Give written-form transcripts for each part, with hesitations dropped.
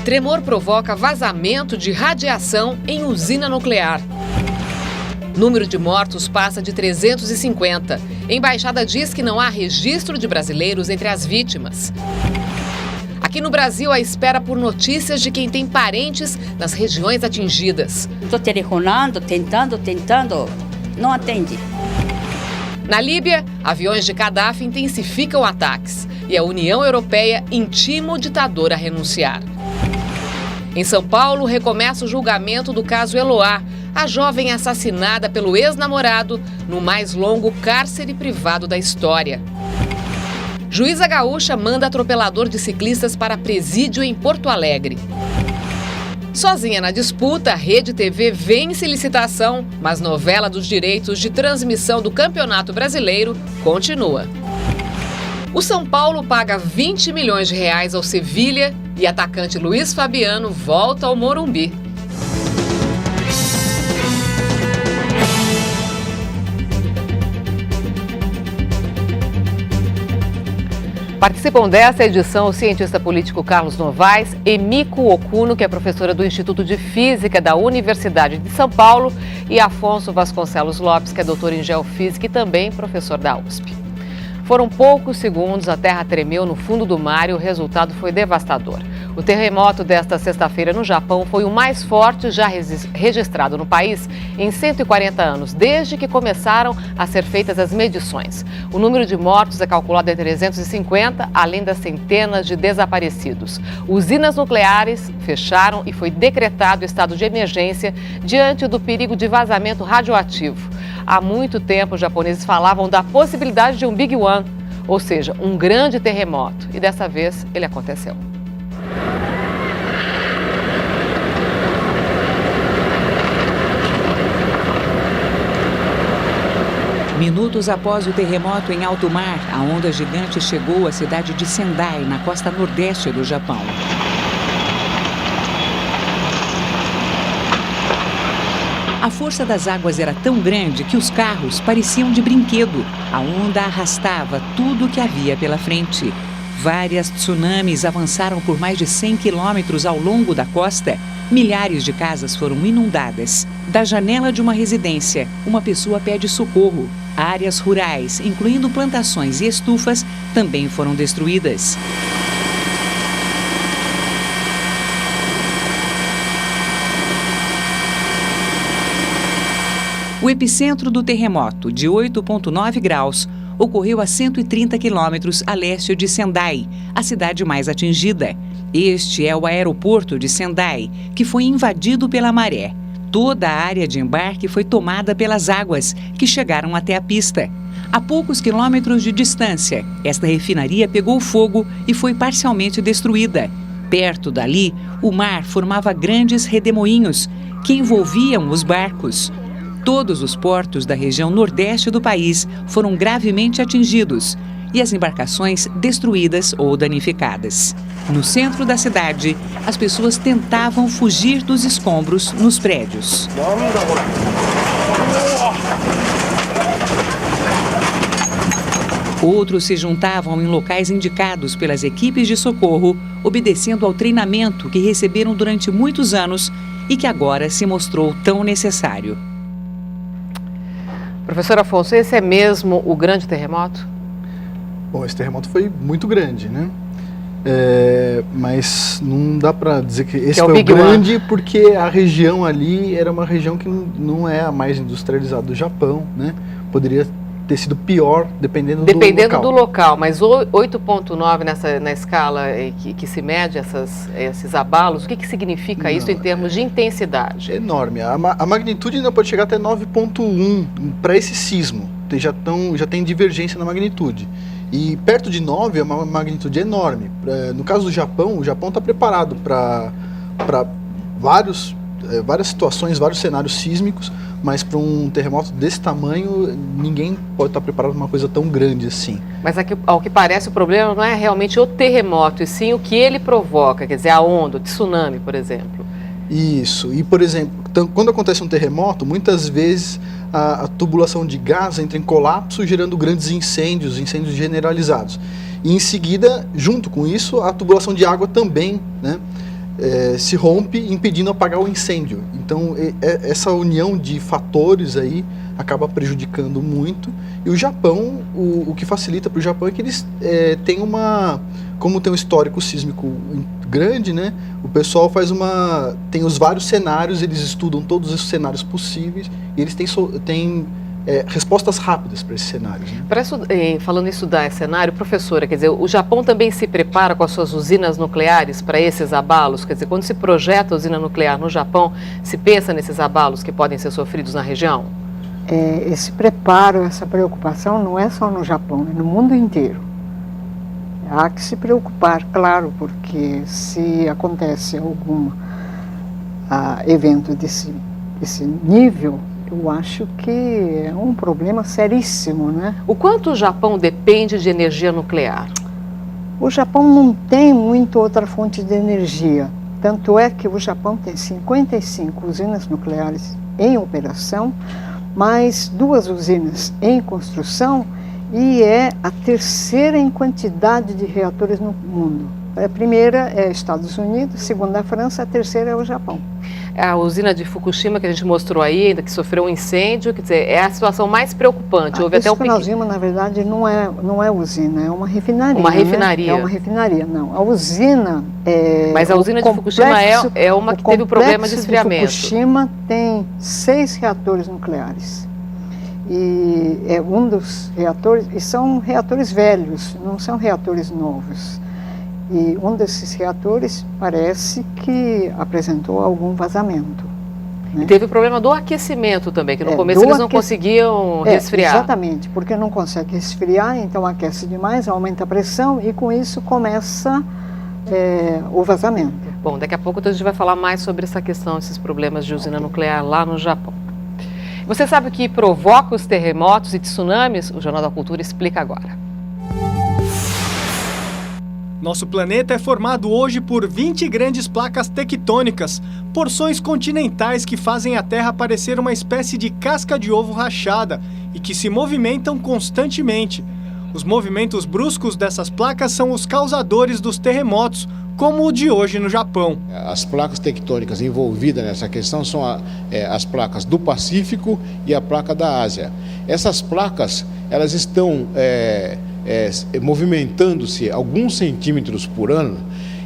Tremor provoca vazamento de radiação em usina nuclear. Número de mortos passa de 350. Embaixada diz que não há registro de brasileiros entre as vítimas. Aqui no Brasil, a espera por notícias de quem tem parentes nas regiões atingidas. Estou telefonando, tentando, não atende. Na Líbia, aviões de Gaddafi intensificam ataques e a União Europeia intima o ditador a renunciar. Em São Paulo, recomeça o julgamento do caso Eloá, a jovem assassinada pelo ex-namorado no mais longo cárcere privado da história. Juíza gaúcha manda atropelador de ciclistas para presídio em Porto Alegre. Sozinha na disputa, a Rede TV vence licitação, mas novela dos direitos de transmissão do Campeonato Brasileiro continua. O São Paulo paga 20 milhões de reais ao Sevilha e atacante Luiz Fabiano volta ao Morumbi. Participam dessa edição o cientista político Carlos Novaes, Emiko Okuno, que é professora do Instituto de Física da Universidade de São Paulo, e Afonso Vasconcelos Lopes, que é doutor em Geofísica e também professor da USP. Foram poucos segundos, a terra tremeu no fundo do mar e o resultado foi devastador. O terremoto desta sexta-feira no Japão foi o mais forte já registrado no país em 140 anos, desde que começaram a ser feitas as medições. O número de mortos é calculado em 350, além das centenas de desaparecidos. Usinas nucleares fecharam e foi decretado estado de emergência diante do perigo de vazamento radioativo. Há muito tempo, os japoneses falavam da possibilidade de um Big One, ou seja, um grande terremoto. E dessa vez, ele aconteceu. Minutos após o terremoto em alto mar, a onda gigante chegou à cidade de Sendai, na costa nordeste do Japão. A força das águas era tão grande que os carros pareciam de brinquedo. A onda arrastava tudo que havia pela frente. Várias tsunamis avançaram por mais de 100 quilômetros ao longo da costa. Milhares de casas foram inundadas. Da janela de uma residência, uma pessoa pede socorro. Áreas rurais, incluindo plantações e estufas, também foram destruídas. O epicentro do terremoto, de 8,9 graus, ocorreu a 130 quilômetros a leste de Sendai, a cidade mais atingida. Este é o aeroporto de Sendai, que foi invadido pela maré. Toda a área de embarque foi tomada pelas águas, que chegaram até a pista. A poucos quilômetros de distância, esta refinaria pegou fogo e foi parcialmente destruída. Perto dali, o mar formava grandes redemoinhos, que envolviam os barcos. Todos os portos da região nordeste do país foram gravemente atingidos e as embarcações destruídas ou danificadas. No centro da cidade, as pessoas tentavam fugir dos escombros nos prédios. Outros se juntavam em locais indicados pelas equipes de socorro, obedecendo ao treinamento que receberam durante muitos anos e que agora se mostrou tão necessário. Professor Afonso, esse é mesmo o grande terremoto? Bom, esse terremoto foi muito grande, né? Mas não dá para dizer que esse foi o grande, porque a região ali era uma região que não é a mais industrializada do Japão, né? Poderia ter sido pior, dependendo do local. Mas 8,9 na escala que se mede esses abalos, o que significa isso em termos de intensidade? É enorme. A magnitude ainda pode chegar até 9,1 para esse sismo. Já tem divergência na magnitude. E perto de 9 é uma magnitude enorme. No caso do Japão, o Japão está preparado para várias situações, vários cenários sísmicos, mas para um terremoto desse tamanho, ninguém pode estar preparado para uma coisa tão grande assim. Mas aqui, ao que parece, o problema não é realmente o terremoto, e sim o que ele provoca, quer dizer, a onda, o tsunami, por exemplo. Isso. E, por exemplo, quando acontece um terremoto, muitas vezes a tubulação de gás entra em colapso, gerando grandes incêndios generalizados. E em seguida, junto com isso, a tubulação de água também, né, se rompe, impedindo apagar o incêndio. Então, essa união de fatores aí acaba prejudicando muito. E o Japão, o que facilita para o Japão é que eles têm como tem um histórico sísmico grande, né, o pessoal tem os vários cenários, eles estudam todos os cenários possíveis e eles têm respostas rápidas para esses cenários. Né? Falando em estudar cenário, professora, quer dizer, o Japão também se prepara com as suas usinas nucleares para esses abalos? Quer dizer, quando se projeta a usina nuclear no Japão, se pensa nesses abalos que podem ser sofridos na região? Esse preparo, essa preocupação não é só no Japão, é no mundo inteiro. Há que se preocupar, claro, porque se acontece algum evento desse nível, eu acho que é um problema seríssimo, né? O quanto o Japão depende de energia nuclear? O Japão não tem muita outra fonte de energia. Tanto é que o Japão tem 55 usinas nucleares em operação, mais 2 usinas em construção e é a terceira em quantidade de reatores no mundo. A primeira é Estados Unidos, a segunda é a França, a terceira é o Japão. A usina de Fukushima que a gente mostrou aí, ainda que sofreu um incêndio, quer dizer, é a situação mais preocupante. Houve até que nós vimos, na verdade, não é usina, é uma refinaria. Uma refinaria. Né? É uma refinaria, não. A usina Mas a usina de Fukushima é uma que teve um problema de esfriamento. Fukushima tem 6 reatores nucleares. E é um dos reatores, e são reatores velhos, não são reatores novos. E um desses reatores parece que apresentou algum vazamento. Né? E teve o problema do aquecimento também, que no começo eles não conseguiam resfriar. Exatamente, porque não consegue resfriar, então aquece demais, aumenta a pressão e com isso começa o vazamento. Bom, daqui a pouco a gente vai falar mais sobre essa questão, esses problemas de usina nuclear lá no Japão. Você sabe o que provoca os terremotos e tsunamis? O Jornal da Cultura explica agora. Nosso planeta é formado hoje por 20 grandes placas tectônicas, porções continentais que fazem a Terra parecer uma espécie de casca de ovo rachada e que se movimentam constantemente. Os movimentos bruscos dessas placas são os causadores dos terremotos, como o de hoje no Japão. As placas tectônicas envolvidas nessa questão são as placas do Pacífico e a placa da Ásia. Essas placas, elas estão movimentando-se alguns centímetros por ano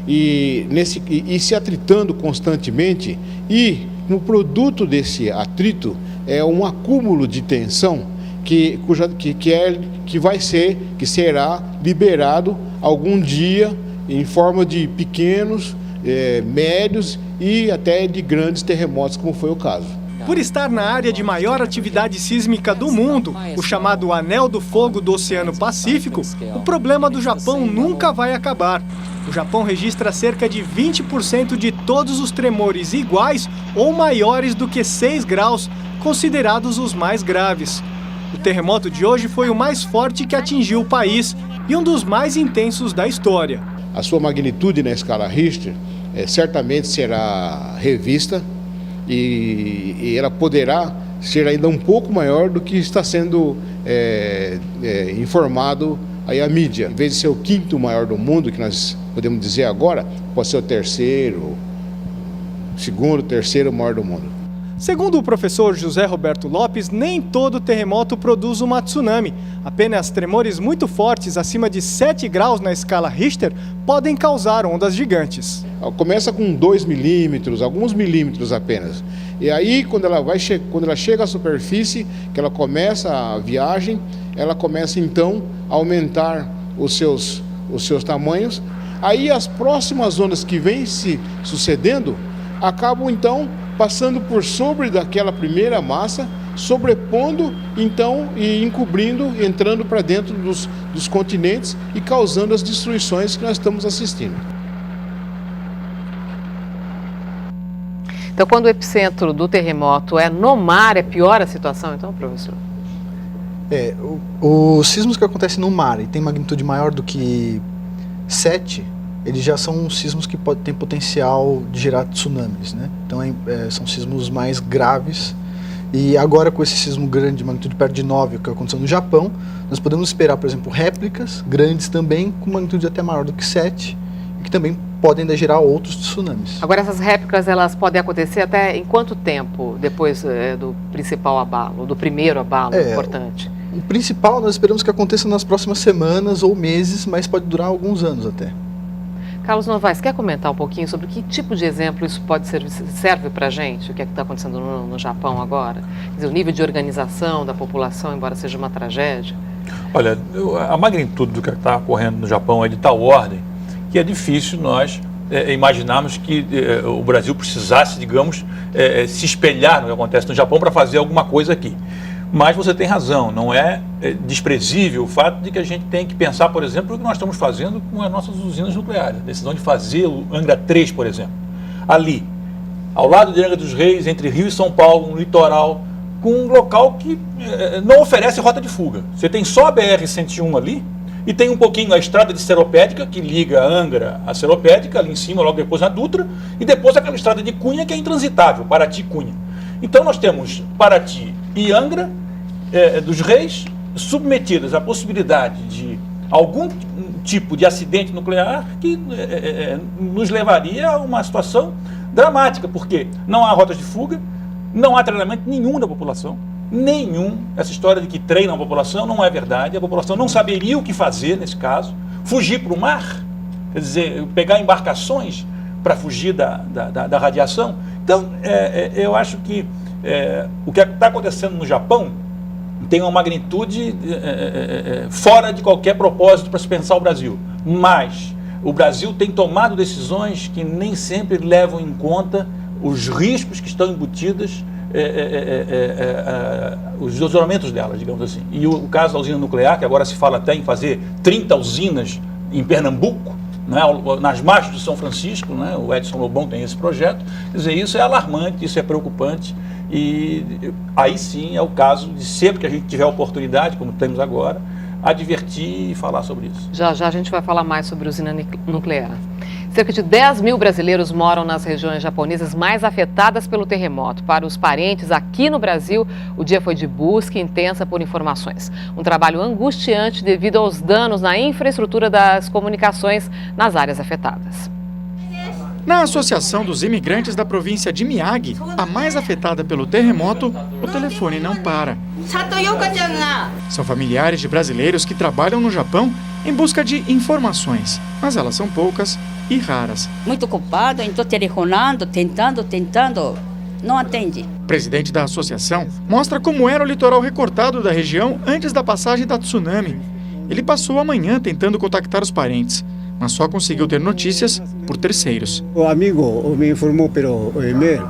e se atritando constantemente, e no produto desse atrito é um acúmulo de tensão que será liberado algum dia em forma de pequenos, médios e até de grandes terremotos, como foi o caso. Por estar na área de maior atividade sísmica do mundo, o chamado Anel do Fogo do Oceano Pacífico, o problema do Japão nunca vai acabar. O Japão registra cerca de 20% de todos os tremores iguais ou maiores do que 6 graus, considerados os mais graves. O terremoto de hoje foi o mais forte que atingiu o país e um dos mais intensos da história. A sua magnitude na escala Richter certamente será revista e ela poderá ser ainda um pouco maior do que está sendo informado aí a mídia. Em vez de ser o 5º maior do mundo, que nós podemos dizer agora, pode ser o 2º, 3º maior do mundo. Segundo o professor José Roberto Lopes, nem todo terremoto produz uma tsunami. Apenas tremores muito fortes, acima de 7 graus na escala Richter, podem causar ondas gigantes. Começa com 2 milímetros, alguns milímetros apenas. E aí, quando ela chega à superfície, que ela começa a viagem, ela começa então a aumentar os seus tamanhos. Aí as próximas ondas que vêm se sucedendo acabam então passando por sobre daquela primeira massa, sobrepondo então e encobrindo, entrando para dentro dos continentes e causando as destruições que nós estamos assistindo. Então, quando o epicentro do terremoto é no mar, é pior a situação, então, professor? Os sismos que acontecem no mar e tem magnitude maior do que 7, eles já são sismos que têm potencial de gerar tsunamis, né? Então são sismos mais graves E agora, com esse sismo grande de magnitude perto de 9, que aconteceu no Japão, nós podemos esperar, por exemplo, réplicas grandes também, com magnitude até maior do que 7, e que também podem ainda gerar outros tsunamis. Agora, essas réplicas, elas podem acontecer até em quanto tempo depois do principal abalo, do primeiro abalo importante? O principal nós esperamos que aconteça nas próximas semanas ou meses, mas pode durar alguns anos até. Carlos Novaes, quer comentar um pouquinho sobre que tipo de exemplo isso serve para a gente? O que é que está acontecendo no Japão agora? Quer dizer, o nível de organização da população, embora seja uma tragédia? Olha, a magnitude do que está ocorrendo no Japão é de tal ordem que é difícil nós imaginarmos que o Brasil precisasse, digamos, se espelhar no que acontece no Japão para fazer alguma coisa aqui. Mas você tem razão, não é desprezível o fato de que a gente tem que pensar, por exemplo, o que nós estamos fazendo com as nossas usinas nucleares. A decisão de fazer o Angra 3, por exemplo, ali, ao lado de Angra dos Reis, entre Rio e São Paulo, no litoral, com um local que não oferece rota de fuga. Você tem só a BR-101 ali, e tem um pouquinho a estrada de Seropédica, que liga Angra a Seropédica, ali em cima, logo depois na Dutra, e depois aquela estrada de Cunha, que é intransitável, Paraty-Cunha. Então nós temos Paraty e Angra dos Reis submetidas à possibilidade de algum tipo de acidente nuclear que nos levaria a uma situação dramática, porque não há rotas de fuga, não há treinamento nenhum da população, nenhum. Essa história de que treinam a população não é verdade, a população não saberia o que fazer nesse caso, fugir para o mar, quer dizer, pegar embarcações para fugir da radiação. Então, eu acho que o que está acontecendo no Japão tem uma magnitude fora de qualquer propósito para se pensar o Brasil. Mas o Brasil tem tomado decisões que nem sempre levam em conta os riscos que estão embutidos, os desdobramentos delas, digamos assim. E o caso da usina nuclear, que agora se fala até em fazer 30 usinas em Pernambuco, né, nas margens de São Francisco, né, o Edson Lobão tem esse projeto. Quer dizer, isso é alarmante, isso é preocupante. E aí sim é o caso de sempre que a gente tiver oportunidade, como temos agora, advertir e falar sobre isso. Já já a gente vai falar mais sobre a usina nuclear. Cerca de 10 mil brasileiros moram nas regiões japonesas mais afetadas pelo terremoto. Para os parentes aqui no Brasil, o dia foi de busca intensa por informações. Um trabalho angustiante devido aos danos na infraestrutura das comunicações nas áreas afetadas. Na Associação dos Imigrantes da província de Miyagi, a mais afetada pelo terremoto, o telefone não para. São familiares de brasileiros que trabalham no Japão em busca de informações, mas elas são poucas e raras. Muito ocupado, estou telefonando, tentando, não atende. O presidente da associação mostra como era o litoral recortado da região antes da passagem da tsunami. Ele passou a manhã tentando contactar os parentes, mas só conseguiu ter notícias por terceiros. O amigo me informou pelo e-mail,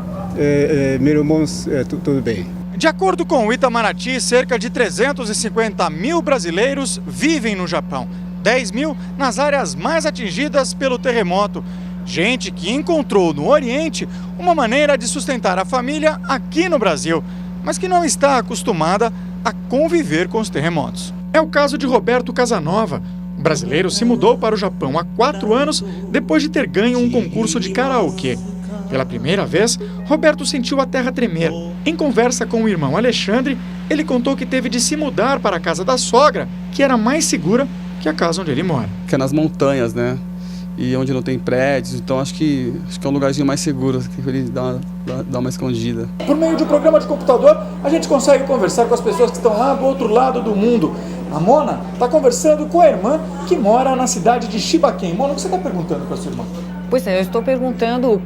meu irmão, tudo bem. De acordo com o Itamaraty, cerca de 350 mil brasileiros vivem no Japão, 10 mil nas áreas mais atingidas pelo terremoto. Gente que encontrou no Oriente uma maneira de sustentar a família aqui no Brasil, mas que não está acostumada a conviver com os terremotos. É o caso de Roberto Casanova. O brasileiro se mudou para o Japão há 4 anos depois de ter ganho um concurso de karaokê. Pela primeira vez, Roberto sentiu a terra tremer. Em conversa com o irmão Alexandre, ele contou que teve de se mudar para a casa da sogra, que era mais segura que a casa onde ele mora. Que é nas montanhas, né? E onde não tem prédios, então acho que é um lugarzinho mais seguro, que ele dá uma escondida. Por meio de um programa de computador, a gente consegue conversar com as pessoas que estão lá do outro lado do mundo. A Mona está conversando com a irmã que mora na cidade de Shibaken. Mona, o que você está perguntando para a sua irmã? Pois é, eu estou perguntando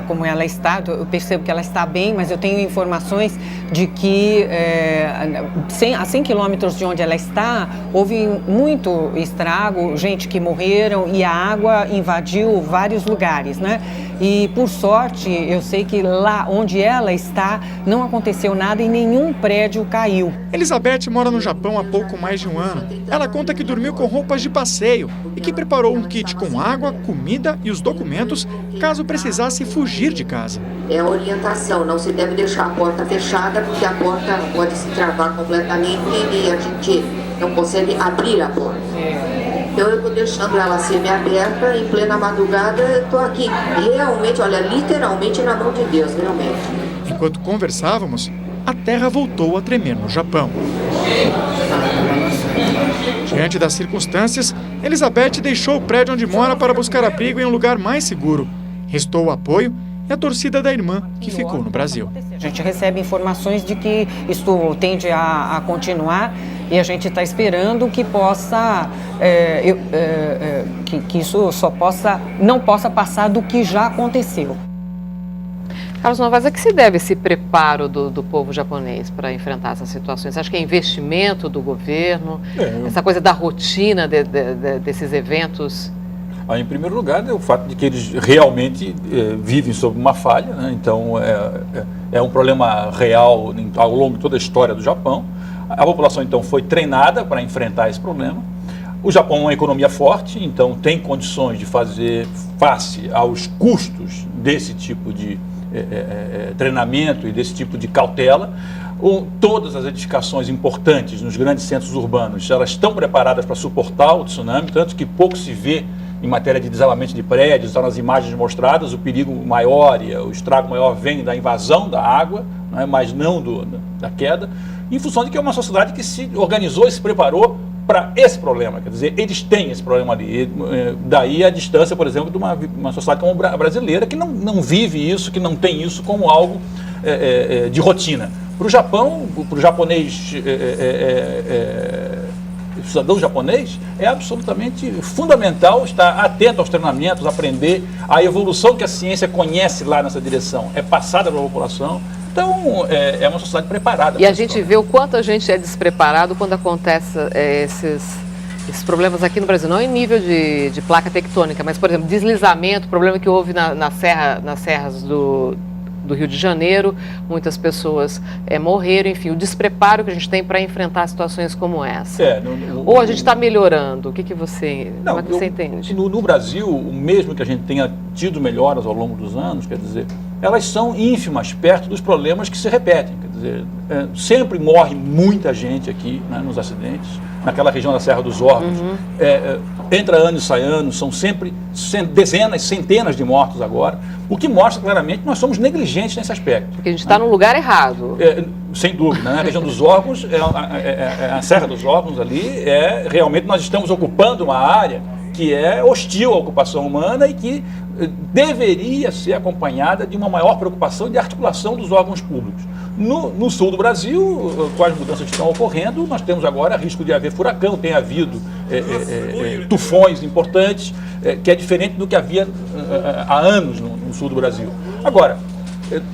como ela está, eu percebo que ela está bem, mas eu tenho informações de que a 100 quilômetros de onde ela está, houve muito estrago, gente que morreram e a água invadiu vários lugares, né? E por sorte, eu sei que lá onde ela está, não aconteceu nada e nenhum prédio caiu. Elizabeth mora no Japão há pouco mais de um ano. Ela conta que dormiu com roupas de passeio e que preparou um kit com água, comida e os documentos caso precisasse fugir de casa. É a orientação, não se deve deixar a porta fechada porque a porta pode se travar completamente e a gente não consegue abrir a porta. Então eu estou deixando ela semi-aberta, em plena madrugada estou aqui realmente, olha, literalmente na mão de Deus, realmente. Enquanto conversávamos, a terra voltou a tremer no Japão. Diante das circunstâncias, Elizabeth deixou o prédio onde mora para buscar abrigo em um lugar mais seguro. Restou o apoio e a torcida da irmã, que ficou no Brasil. A gente recebe informações de que isso tende a continuar e a gente está esperando que possa, que isso não possa passar do que já aconteceu. Carlos Novaes, a que se deve esse preparo do povo japonês para enfrentar essas situações? Você acha que é investimento do governo, essa coisa da rotina desses eventos? Em primeiro lugar, é o fato de que eles realmente vivem sob uma falha, né? Então é um problema real ao longo de toda a história do Japão. A população, então, foi treinada para enfrentar esse problema. O Japão é uma economia forte, então tem condições de fazer face aos custos desse tipo de treinamento e desse tipo de cautela. Todas as edificações importantes nos grandes centros urbanos, elas estão preparadas para suportar o tsunami, tanto que pouco se vê em matéria de desabamento de prédios, nas imagens mostradas, o perigo maior e o estrago maior vem da invasão da água, né, mas não da queda, em função de que é uma sociedade que se organizou e se preparou para esse problema, quer dizer, eles têm esse problema ali. Daí a distância, por exemplo, de uma sociedade como a brasileira, que não vive isso, que não tem isso como algo de rotina. Para o Japão, para o japonês, o cidadão japonês, é absolutamente fundamental estar atento aos treinamentos, aprender. A evolução que a ciência conhece lá nessa direção é passada para a população. Então, é uma sociedade preparada. E a gente vê o quanto a gente é despreparado quando acontecem esses problemas aqui no Brasil. Não em nível de placa tectônica, mas, por exemplo, deslizamento, problema que houve nas serras do Rio de Janeiro. Muitas pessoas morreram, enfim, o despreparo que a gente tem para enfrentar situações como essa. Ou a gente está melhorando? O que você entende? No Brasil, mesmo que a gente tenha tido melhoras ao longo dos anos, quer dizer, elas são ínfimas perto dos problemas que se repetem. Quer dizer, sempre morre muita gente aqui, né, nos acidentes, naquela região da Serra dos Órgãos. Entra ano e sai ano, são sempre dezenas, centenas de mortos agora, o que mostra claramente que nós somos negligentes nesse aspecto. Porque a gente está no lugar errado. Sem dúvida, né? Na região dos órgãos, a Serra dos Órgãos ali, realmente nós estamos ocupando uma área que é hostil à ocupação humana e que deveria ser acompanhada de uma maior preocupação de articulação dos órgãos públicos. No sul do Brasil, com as mudanças que estão ocorrendo, nós temos agora risco de haver furacão, tem havido tufões importantes, que é diferente do que havia há anos no sul do Brasil. Agora,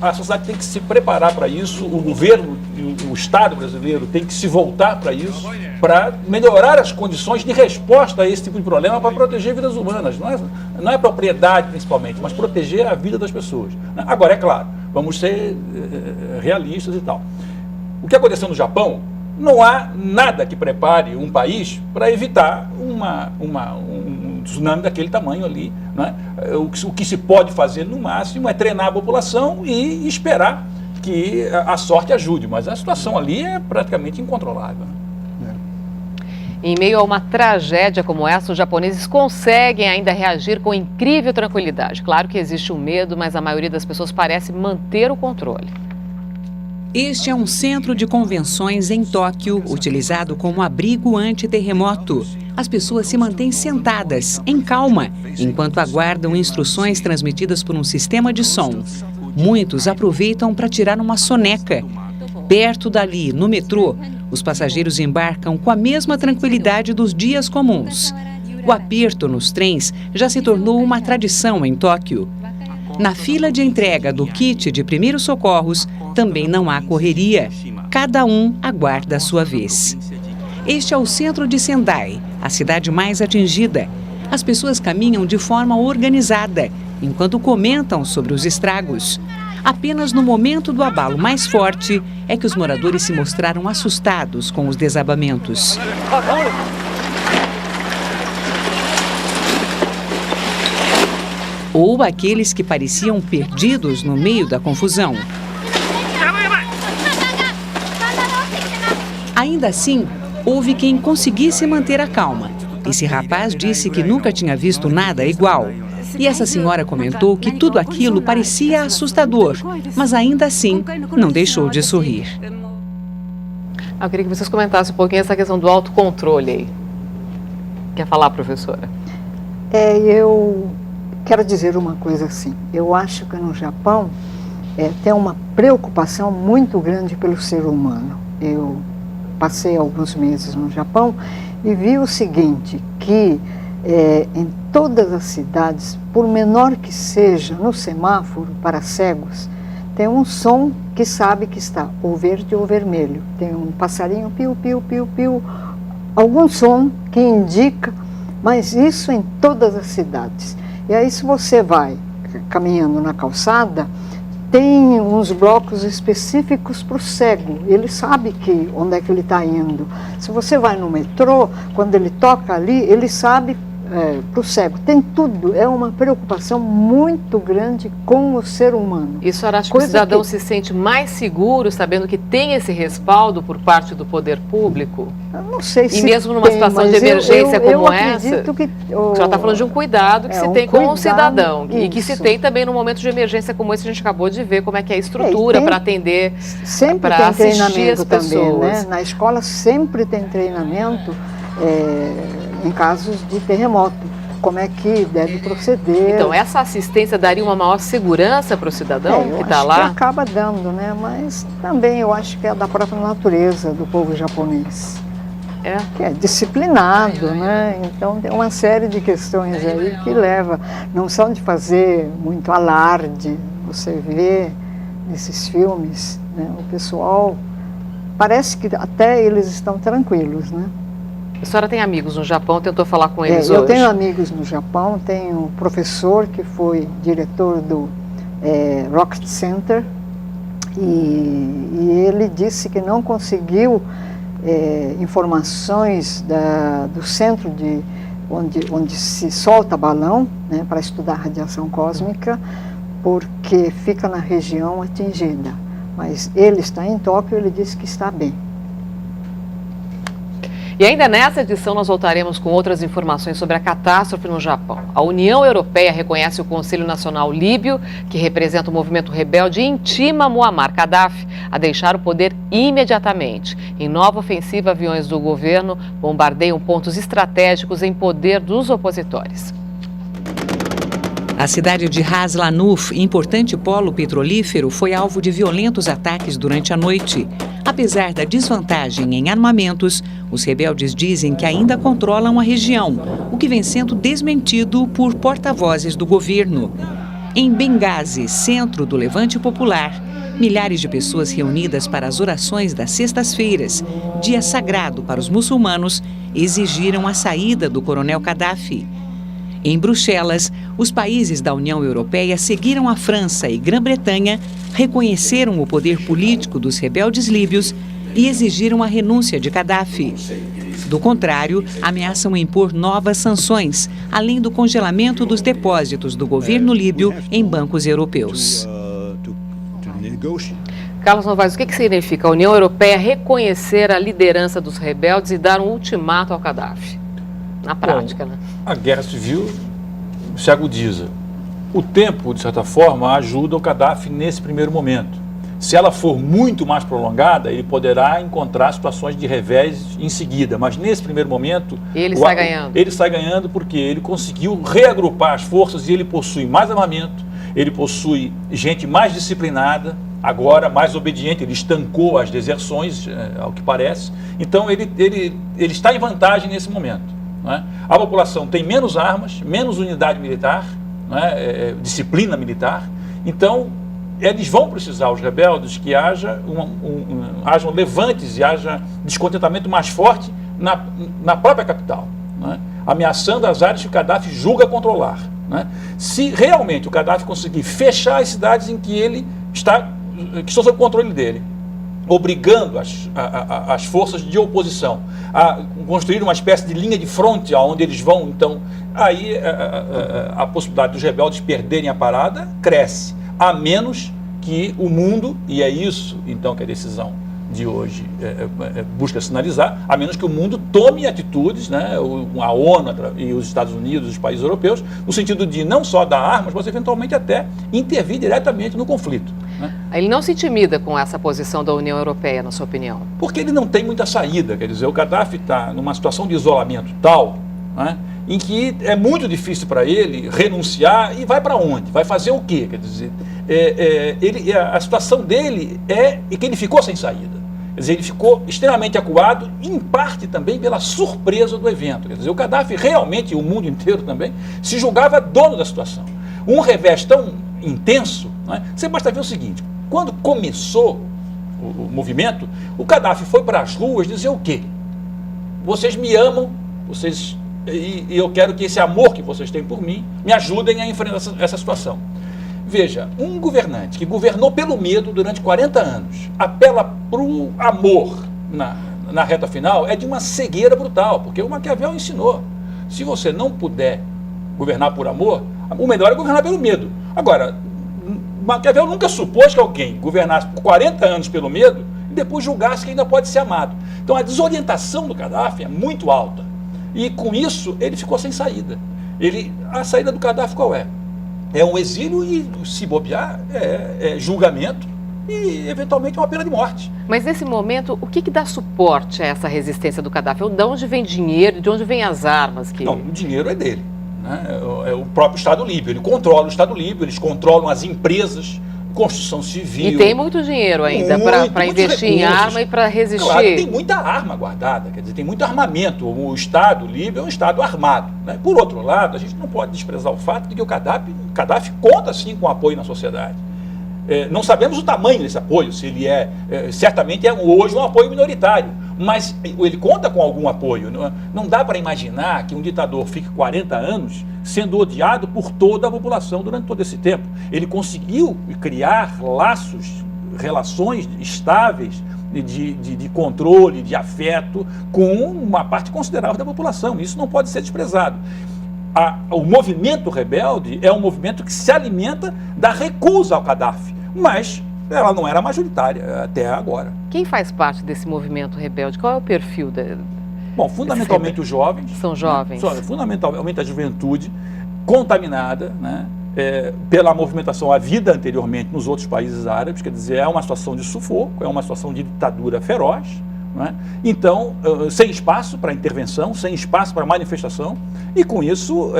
a sociedade tem que se preparar para isso, o governo e o Estado brasileiro tem que se voltar para isso, para melhorar as condições de resposta a esse tipo de problema, para proteger vidas humanas. Não é propriedade principalmente, mas proteger a vida das pessoas. Agora, é claro, vamos ser realistas e tal. O que aconteceu no Japão, não há nada que prepare um país para evitar um tsunami daquele tamanho ali, né? O que se pode fazer no máximo é treinar a população e esperar que a sorte ajude, mas a situação ali é praticamente incontrolável. Em meio a uma tragédia como essa, os japoneses conseguem ainda reagir com incrível tranquilidade. Claro que existe o medo, mas a maioria das pessoas parece manter o controle. Este é um centro de convenções em Tóquio, utilizado como abrigo anti-terremoto. As pessoas se mantêm sentadas, em calma, enquanto aguardam instruções transmitidas por um sistema de som. Muitos aproveitam para tirar uma soneca. Perto dali, no metrô, os passageiros embarcam com a mesma tranquilidade dos dias comuns. O aperto nos trens já se tornou uma tradição em Tóquio. Na fila de entrega do kit de primeiros socorros, também não há correria. Cada um aguarda a sua vez. Este é o centro de Sendai, a cidade mais atingida. As pessoas caminham de forma organizada, enquanto comentam sobre os estragos. Apenas no momento do abalo mais forte é que os moradores se mostraram assustados com os desabamentos. Ou aqueles que pareciam perdidos no meio da confusão. Ainda assim, houve quem conseguisse manter a calma. Esse rapaz disse que nunca tinha visto nada igual. E essa senhora comentou que tudo aquilo parecia assustador, mas ainda assim não deixou de sorrir. Eu queria que vocês comentassem um pouquinho essa questão do autocontrole aí. Quer falar, professora? Eu quero dizer uma coisa assim. Eu acho que no Japão tem uma preocupação muito grande pelo ser humano. Eu passei alguns meses no Japão e vi o seguinte, que em todas as cidades, por menor que seja, no semáforo para cegos, tem um som que sabe que está ou verde ou vermelho. Tem um passarinho, piu, piu, piu, piu, algum som que indica, mas isso em todas as cidades. E aí, se você vai caminhando na calçada, tem uns blocos específicos para o cego. Ele sabe onde é que ele está indo. Se você vai no metrô, quando ele toca ali, ele sabe para o cego. Tem tudo. É uma preocupação muito grande com o ser humano. E a senhora acha que o cidadão se sente mais seguro sabendo que tem esse respaldo por parte do poder público? Eu não sei se E mesmo numa situação de emergência como essa, a senhora está falando de um cuidado que se tem com o cidadão. Isso. E que se tem também no momento de emergência como esse, a gente acabou de ver como é que é a estrutura para atender, para assistir as pessoas. Também, né? Na escola sempre tem treinamento em casos de terremoto, como é que deve proceder. Então, essa assistência daria uma maior segurança para o cidadão que está lá? Que acaba dando, né? Mas também eu acho que é da própria natureza do povo japonês. Que é disciplinado, né? Então tem uma série de questões aí que leva, não são de fazer muito alarde. Você vê nesses filmes, né? O pessoal, parece que até eles estão tranquilos, né? A senhora tem amigos no Japão, tentou falar com eles hoje? Eu tenho amigos no Japão, tenho um professor que foi diretor do Rocket Center e ele disse que não conseguiu informações do centro onde se solta balão, né, para estudar radiação cósmica, porque fica na região atingida. Mas ele está em Tóquio, ele disse que está bem. E ainda nessa edição nós voltaremos com outras informações sobre a catástrofe no Japão. A União Europeia reconhece o Conselho Nacional Líbio, que representa o movimento rebelde, e intima Muammar Gaddafi a deixar o poder imediatamente. Em nova ofensiva, aviões do governo bombardeiam pontos estratégicos em poder dos opositores. A cidade de Ras Lanuf, importante polo petrolífero, foi alvo de violentos ataques durante a noite. Apesar da desvantagem em armamentos, os rebeldes dizem que ainda controlam a região, o que vem sendo desmentido por porta-vozes do governo. Em Benghazi, centro do Levante Popular, milhares de pessoas reunidas para as orações das sextas-feiras, dia sagrado para os muçulmanos, exigiram a saída do coronel Gaddafi. Em Bruxelas, os países da União Europeia seguiram a França e Grã-Bretanha, reconheceram o poder político dos rebeldes líbios e exigiram a renúncia de Gaddafi. Do contrário, ameaçam impor novas sanções, além do congelamento dos depósitos do governo líbio em bancos europeus. Carlos Novaes, o que significa a União Europeia reconhecer a liderança dos rebeldes e dar um ultimato ao Gaddafi? Na prática, né? A guerra civil se agudiza. O tempo, de certa forma, ajuda o Gaddafi nesse primeiro momento. Se ela for muito mais prolongada, ele poderá encontrar situações de revés em seguida. Mas nesse primeiro momento... Ele sai ganhando. Ele sai ganhando porque ele conseguiu reagrupar as forças e ele possui mais armamento, ele possui gente mais disciplinada, agora mais obediente, ele estancou as deserções, ao que parece. Então ele está em vantagem nesse momento. A população tem menos armas, menos unidade militar, disciplina militar. Então, eles vão precisar, os rebeldes, que hajam levantes e haja descontentamento mais forte na própria capital, ameaçando as áreas que o Gaddafi julga controlar. Se realmente o Gaddafi conseguir fechar as cidades em que que estão sob o controle dele, obrigando as forças de oposição a construir uma espécie de linha de fronte aonde eles vão, então, aí a possibilidade dos rebeldes perderem a parada cresce, a menos que o mundo, e é isso, então, que a decisão de hoje busca sinalizar, a menos que o mundo tome atitudes, né, a ONU e os Estados Unidos, os países europeus, no sentido de não só dar armas, mas eventualmente até intervir diretamente no conflito. Né? Ele não se intimida com essa posição da União Europeia, na sua opinião? Porque ele não tem muita saída, quer dizer, o Gaddafi está numa situação de isolamento tal, né, em que é muito difícil para ele renunciar e vai para onde? Vai fazer o quê? Quer dizer, a situação dele é que ele ficou sem saída. Quer dizer, ele ficou extremamente acuado, em parte também pela surpresa do evento. Quer dizer, o Gaddafi realmente, e o mundo inteiro também, se julgava dono da situação. Um revés tão intenso, né? Você basta ver o seguinte, quando começou o movimento, o Gaddafi foi para as ruas dizer o quê? Vocês me amam, e eu quero que esse amor que vocês têm por mim me ajudem a enfrentar essa situação. Veja, um governante que governou pelo medo durante 40 anos, apela para o amor na reta final, é de uma cegueira brutal, porque o Maquiavel ensinou, se você não puder governar por amor, o melhor é governar pelo medo. Agora, Maquiavel nunca supôs que alguém governasse por 40 anos pelo medo e depois julgasse que ainda pode ser amado. Então a desorientação do Gaddafi é muito alta. E com isso ele ficou sem saída. A saída do Gaddafi qual é? É um exílio e, se bobear, é julgamento e, eventualmente, uma pena de morte. Mas, nesse momento, o que dá suporte a essa resistência do Gaddafi? De onde vem dinheiro? De onde vêm as armas? Não, o dinheiro é dele. Né? É o próprio Estado Líbio. Ele controla o Estado Líbio, eles controlam as empresas, construção civil. E tem muito dinheiro ainda para investir em arma e para resistir. Claro, tem muita arma guardada, quer dizer, tem muito armamento. O Estado Líbio é um Estado armado. Né? Por outro lado, a gente não pode desprezar o fato de que o Gaddafi conta sim com apoio na sociedade. Não sabemos o tamanho desse apoio, se ele certamente é hoje um apoio minoritário, mas ele conta com algum apoio. Não dá para imaginar que um ditador fique 40 anos sendo odiado por toda a população durante todo esse tempo. Ele conseguiu criar laços, relações estáveis de controle, de afeto com uma parte considerável da população. Isso não pode ser desprezado. O movimento rebelde é um movimento que se alimenta da recusa ao Gaddafi, mas ela não era majoritária até agora. Quem faz parte desse movimento rebelde? Qual é o perfil dele? Bom, fundamentalmente os jovens. São jovens. Né? Fundamentalmente a juventude contaminada, né, pela movimentação havida anteriormente nos outros países árabes, quer dizer, é uma situação de sufoco, é uma situação de ditadura feroz. Né? Então, sem espaço para intervenção, sem espaço para manifestação, e com isso,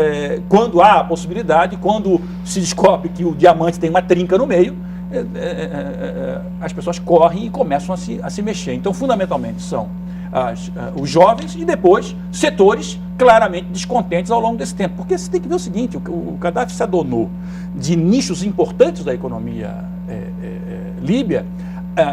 quando há a possibilidade, quando se descobre que o diamante tem uma trinca no meio, as pessoas correm e começam a se mexer. Então, fundamentalmente, são os jovens e depois setores claramente descontentes ao longo desse tempo. Porque você tem que ver o seguinte, o Gaddafi se adonou de nichos importantes da economia líbia,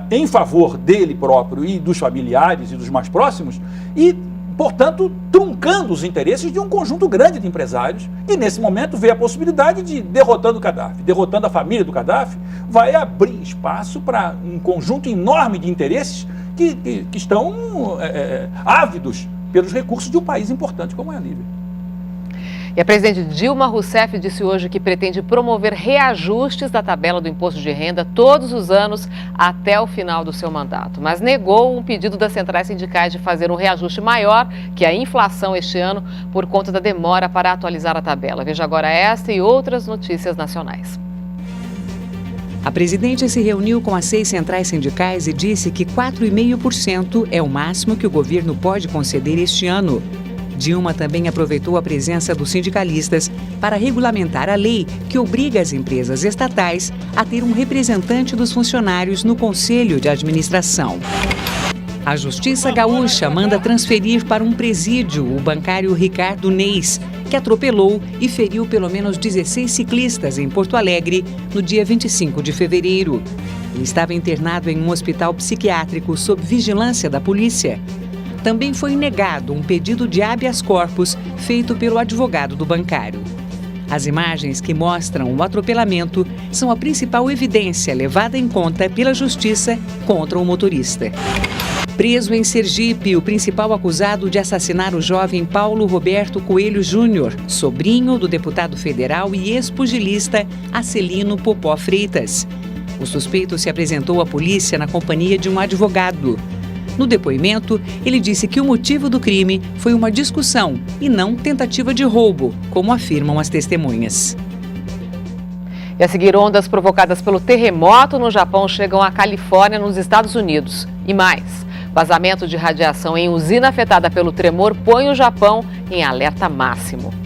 em favor dele próprio e dos familiares e dos mais próximos, e, portanto, truncando os interesses de um conjunto grande de empresários, que nesse momento vê a possibilidade de, derrotando o Gaddafi, derrotando a família do Gaddafi, vai abrir espaço para um conjunto enorme de interesses que estão ávidos pelos recursos de um país importante como é a Líbia. E a presidente Dilma Rousseff disse hoje que pretende promover reajustes da tabela do imposto de renda todos os anos até o final do seu mandato, mas negou um pedido das centrais sindicais de fazer um reajuste maior que a inflação este ano por conta da demora para atualizar a tabela. Veja agora esta e outras notícias nacionais. A presidente se reuniu com as 6 centrais sindicais e disse que 4,5% é o máximo que o governo pode conceder este ano. Dilma também aproveitou a presença dos sindicalistas para regulamentar a lei que obriga as empresas estatais a ter um representante dos funcionários no Conselho de Administração. A Justiça Gaúcha manda transferir para um presídio o bancário Ricardo Neis, que atropelou e feriu pelo menos 16 ciclistas em Porto Alegre no dia 25 de fevereiro. Ele estava internado em um hospital psiquiátrico sob vigilância da polícia. Também foi negado um pedido de habeas corpus feito pelo advogado do bancário. As imagens que mostram o atropelamento são a principal evidência levada em conta pela Justiça contra o motorista. Preso em Sergipe, o principal acusado de assassinar o jovem Paulo Roberto Coelho Júnior, sobrinho do deputado federal e ex-pugilista Acelino Popó Freitas. O suspeito se apresentou à polícia na companhia de um advogado. No depoimento, ele disse que o motivo do crime foi uma discussão e não tentativa de roubo, como afirmam as testemunhas. E a seguir, ondas provocadas pelo terremoto no Japão chegam à Califórnia, nos Estados Unidos. E mais, vazamento de radiação em usina afetada pelo tremor põe o Japão em alerta máximo.